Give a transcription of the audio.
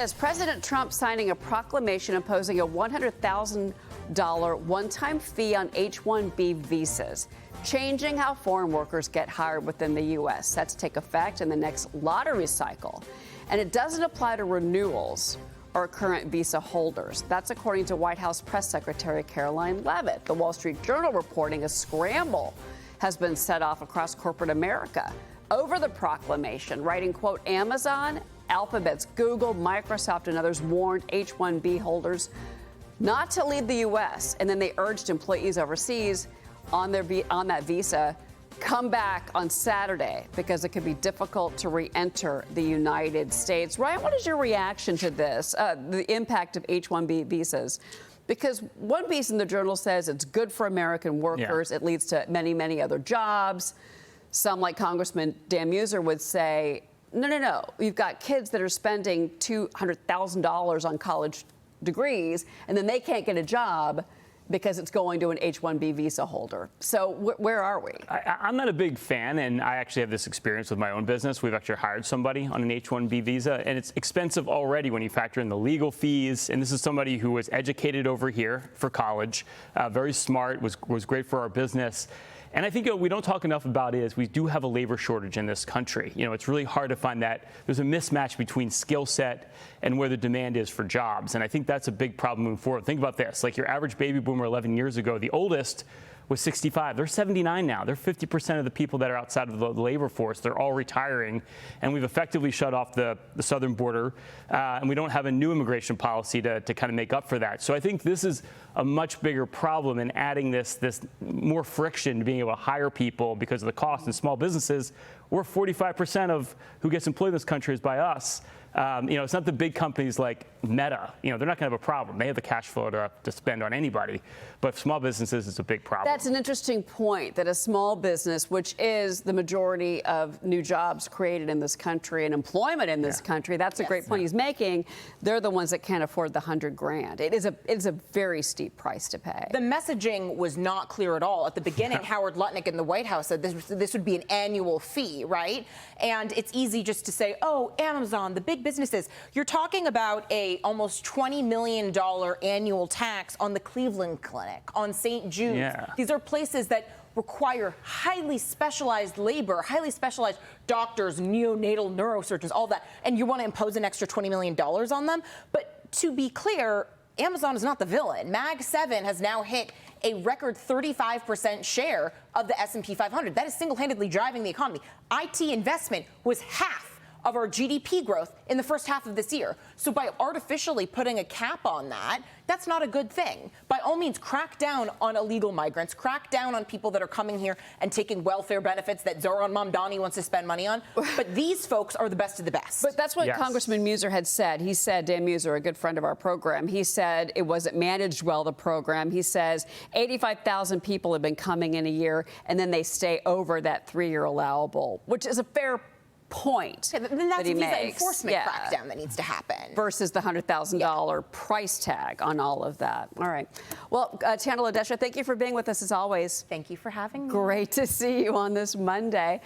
As President Trump signing a proclamation imposing a $100,000 one-time fee on H-1B visas, changing how foreign workers get hired within the U.S. Set to take effect in the next lottery cycle. And it doesn't apply to renewals or current visa holders. That's according to White House Press Secretary Caroline Leavitt. The Wall Street Journal reporting a scramble has been set off across corporate America over the proclamation, writing, quote, Amazon, Alphabet's Google, Microsoft, and others warned H-1B holders not to leave the U.S. And then they urged employees overseas on that visa come back on Saturday because it could be difficult to re-enter the United States. Ryan, what is your reaction to this, the impact of H-1B visas? Because one piece in the Journal says it's good for American workers. Yeah. It leads to many, many other jobs. Some, like Congressman Dan Muser, would say, no. You've got kids that are spending $200,000 on college degrees, and then they can't get a job because it's going to an H-1B visa holder. So where are we? I'm not a big fan, and I actually have this experience with my own business. We've actually hired somebody on an H-1B visa, and it's expensive already when you factor in the legal fees. And this is somebody who was educated over here for college, very smart, was great for our business. And I think what we don't talk enough about is we do have a labor shortage in this country. You know, it's really hard to find that. There's a mismatch between skill set and where the demand is for jobs. And I think that's a big problem moving forward. Think about this. Like your average baby boomer 11 years ago, the oldest was 65. They're 79 now. They're 50% of the people that are outside of the labor force. They're all retiring. And we've effectively shut off the southern border. And we don't have a new immigration policy to kind of make up for that. So I think this is a much bigger problem in adding this more friction to being able to hire people because of the cost in small businesses. We're 45% of who gets employed in this country is by us. It's not the big companies like Meta. They're not going to have a problem. They have the cash flow to spend on anybody. But small businesses is a big problem. That's an interesting point, that a small business, which is the majority of new jobs created in this country and employment in this country, that's a great point he's making. They're the ones that can't afford the $100,000. It is a very steep price to pay. The messaging was not clear at all. At the beginning, Howard Lutnick in the White House said this would be an annual fee, right? And it's easy just to say, oh, Amazon, the big businesses. You're talking about a almost $20 million annual tax on the Cleveland Clinic, on St. Jude's. Yeah. These are places that require highly specialized labor, highly specialized doctors, neonatal neurosurgeons, all that. And you want to impose an extra $20 million on them? But to be clear, Amazon is not the villain. Mag 7 has now hit a record 35% share of the S&P 500. That is single-handedly driving the economy. IT investment was half of our GDP growth in the first half of this year. So by artificially putting a cap on that, that's not a good thing. By all means, crack down on illegal migrants, crack down on people that are coming here and taking welfare benefits that Zohran Mamdani wants to spend money on. But these folks are the best of the best. But that's what Congressman Muser had said. He said, Dan Muser, a good friend of our program, he said it wasn't managed well, the program. He says 85,000 people have been coming in a year, and then they stay over that 3-year allowable, which is a fair point. Yeah, then that's that he visa makes. enforcement crackdown that needs to happen. Versus the $100,000 price tag on all of that. All right. Well, Tana Ladesha, thank you for being with us as always. Thank you for having me. Great to see you on this Monday.